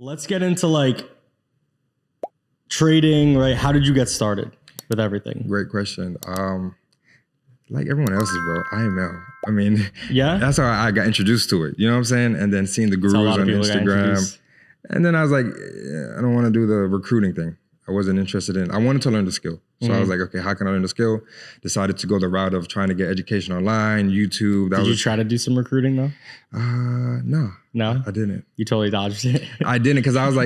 Let's get into like trading, right? How did you get started with everything? Great question. Like everyone else's, bro, IML. I mean, Yeah, that's how I got introduced to it. You know what I'm saying? And then seeing the gurus on Instagram. And then I was like, I don't want to do the recruiting thing. I wasn't interested in, I wanted to learn the skill. So I was like, okay, how can I learn the skill? Decided to go the route of trying to get education online, YouTube. Did you try to do some recruiting though? No. No? I didn't. You totally dodged it. I didn't, because I was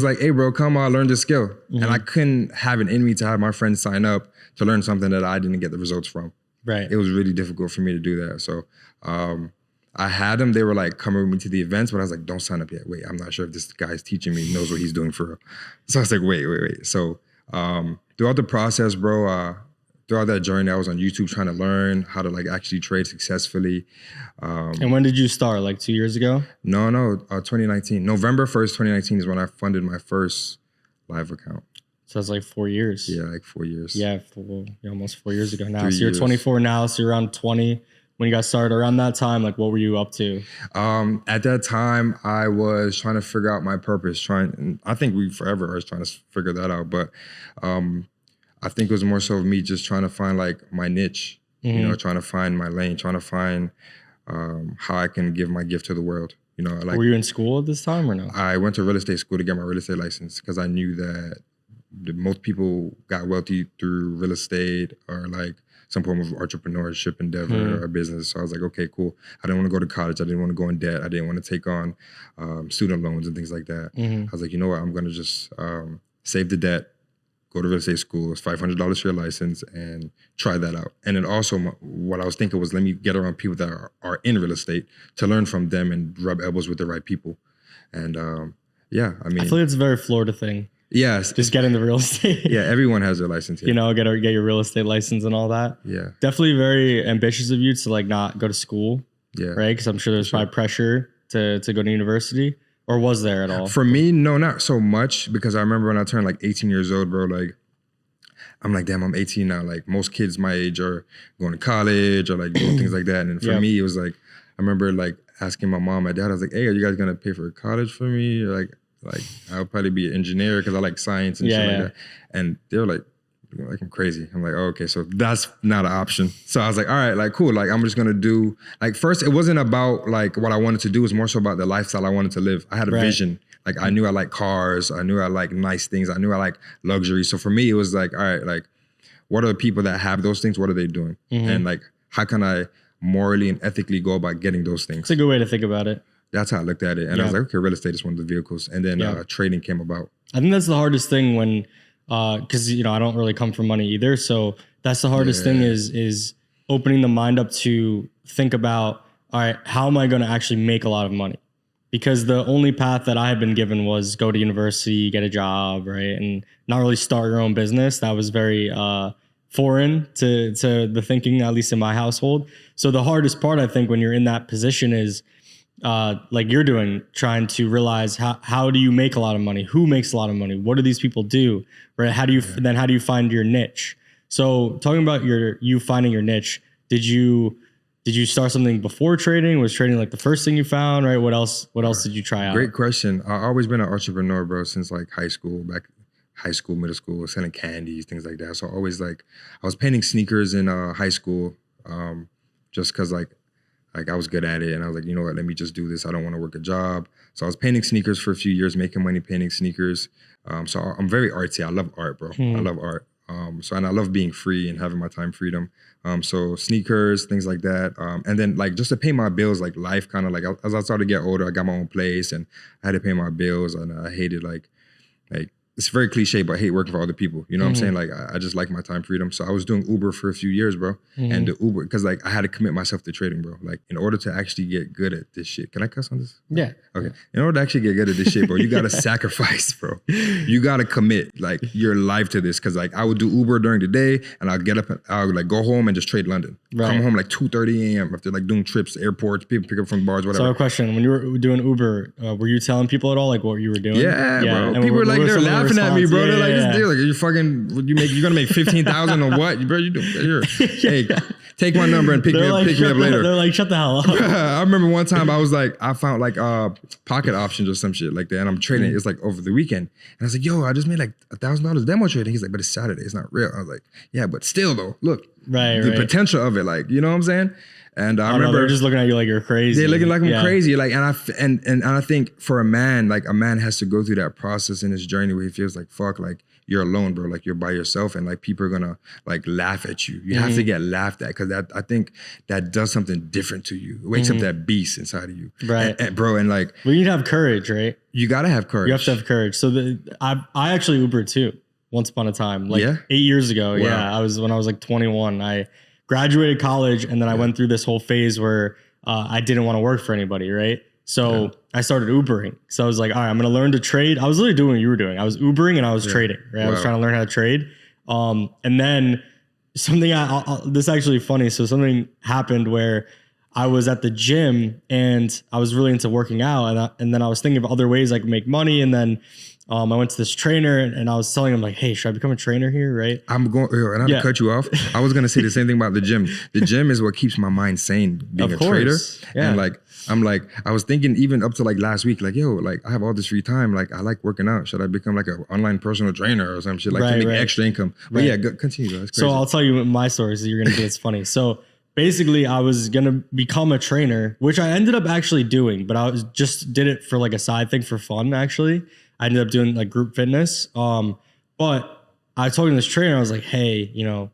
like, hey bro, come on, learn this skill. And I couldn't have it in me to have my friends sign up to learn something that I didn't get the results from. Right. It was really difficult for me to do that. So I had them, they were like coming with me to the events, but I was like, don't sign up yet. Wait, I'm not sure if this guy's teaching me knows what he's doing for real. So I was like, wait. So throughout the process, bro, throughout that journey, I was on YouTube trying to learn how to like actually trade successfully. And when did you start? Like 2 years ago? No, 2019. November 1st, 2019 is when I funded my first live account. So that's like 4 years. Yeah, like 4 years. Yeah, almost 4 years ago now. 3 So you're years. 24 now, so you're around 20. When you got started around that time, like what were you up to? At that time, I was trying to figure out my purpose. And I think we forever are trying to figure that out. But I think it was more so of me just trying to find like my niche, you know, trying to find my lane, trying to find how I can give my gift to the world. You know, like, were you in school at this time or no? I went to real estate school to get my real estate license because I knew that most people got wealthy through real estate or like some form of entrepreneurship endeavor or business. So I was like, okay, cool. I didn't want to go to college. I didn't want to go in debt. I didn't want to take on student loans and things like that. I was like, you know what? I'm going to just save the debt, go to real estate school. It's $500 for your license and try that out. And then also what I was thinking was let me get around people that are in real estate to learn from them and rub elbows with the right people. And yeah, I mean. I feel like it's a very Florida thing. Yes. Just get into real estate. Yeah, everyone has their license here. You know, get your real estate license and all that. Yeah. Definitely very ambitious of you to like not go to school. Yeah. Right? Because I'm sure there's probably pressure to go to university. Or was there at all? For me, no, not so much. Because I remember when I turned like 18 years old, bro, like, I'm like, damn, I'm 18 now. Like most kids my age are going to college or like doing things like that. And for me, it was like, I remember like asking my mom, my dad, I was like, hey, are you guys going to pay for college for me? Or like I'll probably be an engineer because I like science and shit like that. And they were like I'm crazy. I'm like, oh, okay, so that's not an option. So I was like, all right, like cool. Like I'm just gonna do, like first it wasn't about like what I wanted to do, it was more so about the lifestyle I wanted to live. I had a vision. Like I knew I like cars. I knew I like nice things. I knew I like luxury. So for me, it was like, all right, like what are the people that have those things? What are they doing? And like, how can I morally and ethically go about getting those things? It's a good way to think about it. That's how I looked at it. And I was like, okay, real estate is one of the vehicles. And then trading came about. I think that's the hardest thing when, because, you know, I don't really come from money either. So that's the hardest thing is opening the mind up to think about, all right, how am I going to actually make a lot of money? Because the only path that I had been given was go to university, get a job, right? And not really start your own business. That was very foreign to the thinking, at least in my household. So the hardest part, I think, when you're in that position is, like you're doing, trying to realize how do you make a lot of money? Who makes a lot of money? What do these people do? Right? How do you find your niche? So talking about you finding your niche, did you start something before trading? Was trading like the first thing you found? Right? What else did you try out? Great question. I've always been an entrepreneur, bro, since like high school, middle school, selling candies, things like that. So always like I was painting sneakers in high school, just because like I was good at it. And I was like, you know what, let me just do this. I don't want to work a job. So I was painting sneakers for a few years, making money painting sneakers. So I'm very artsy. I love art, bro. I love art. And I love being free and having my time freedom. So sneakers, things like that. And then like just to pay my bills, like life kind of like, as I started to get older, I got my own place and I had to pay my bills and I hated like it's very cliche, but I hate working for other people. You know what I'm saying? Like, I just like my time freedom. So I was doing Uber for a few years, bro. And the Uber, because like I had to commit myself to trading, bro. Like in order to actually get good at this shit. Can I cuss on this? Yeah. Okay. In order to actually get good at this shit, bro, you got to sacrifice, bro. You got to commit like your life to this. Cause like I would do Uber during the day and I'll get up and I'll like go home and just trade London. Come home like 2:30 a.m. after like doing trips, airports, people pick up from bars, whatever. So a question, when you were doing Uber, were you telling people at all like what you were doing? Yeah, bro. And people were like, they're laughing laughing at me, bro. response. They're like, Yeah. this dude, like, you're gonna make 15,000 or what, bro? Hey, take my number and pick me up later. They're like, shut the hell up. I remember one time I found like pocket options or some shit like that, and I'm trading. It's like over the weekend, and I was like, yo, I just made like $1,000 demo trading. He's like, but it's Saturday, it's not real. I was like, yeah, but still though, look, the potential of it, like, you know what I'm saying? And I remember they're just looking at you like you're crazy. They're looking like I'm crazy. Like, and I think for a man, like a man has to go through that process in his journey where he feels like, fuck, like you're alone, bro. Like you're by yourself, and like people are gonna like laugh at you. You have to get laughed at, because I think that does something different to you. It wakes up that beast inside of you, right, bro. And like, well, you need to have courage, right? You gotta have courage. You have to have courage. So I actually Ubered too, once upon a time, like 8 years ago. Wow. Yeah, when I was like 21. I graduated college, and then I went through this whole phase where I didn't want to work for anybody, right? So I started Ubering. So I was like, all right, I'm going to learn to trade. I was literally doing what you were doing. I was Ubering and I was trading, right? Wow. I was trying to learn how to trade. And then something, this is actually funny. So something happened where I was at the gym and I was really into working out. And then I was thinking of other ways I could make money. And then I went to this trainer and I was telling him like, hey, should I become a trainer here? Right. I'm going, and I to cut you off. I was going to say the same thing about the gym. The gym is what keeps my mind sane being a trader. Yeah. And like, I was thinking even up to like last week, like, yo, like I have all this free time. Like I like working out. Should I become like an online personal trainer or some shit like to make extra income? But yeah, continue. That's crazy. So I'll tell you my story. So you're going to think it's funny. So basically I was going to become a trainer, which I ended up actually doing, but just did it for like a side thing for fun. Actually, I ended up doing like group fitness. But I told him this trainer, I was like, hey, you know,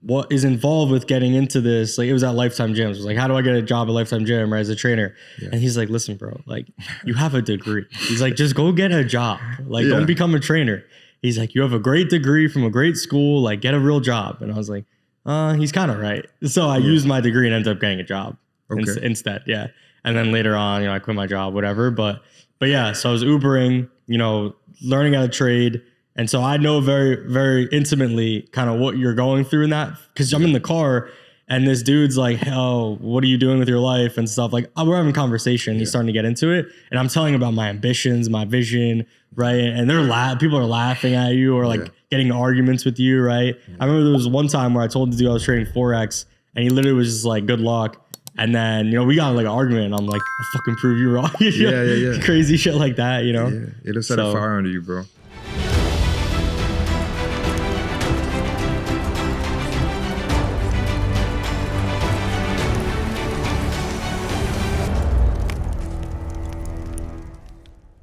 what is involved with getting into this? Like it was at Lifetime Gyms. I was like, how do I get a job at Lifetime Gym, right, as a trainer? Yeah. And he's like, listen, bro, like you have a degree. He's like, just go get a job. Like don't become a trainer. He's like, you have a great degree from a great school, like get a real job. And I was like, he's kind of right. So I used my degree and ended up getting a job instead. Yeah. And then later on, you know, I quit my job, whatever. But yeah, so I was Ubering, you know, learning how to trade. And so I know very, very intimately kind of what you're going through in that, because I'm in the car and this dude's like, oh, what are you doing with your life and stuff? Like we're having a conversation. He's starting to get into it. And I'm telling him about my ambitions, my vision, right? And people are laughing at you or like getting into arguments with you, right? I remember there was one time where I told the dude I was trading forex and he literally was just like, good luck. And then, you know, we got like an argument and I'm like, I'll fucking prove you wrong. Yeah. Crazy shit like that, you know? Yeah. It'll set a fire under you, bro.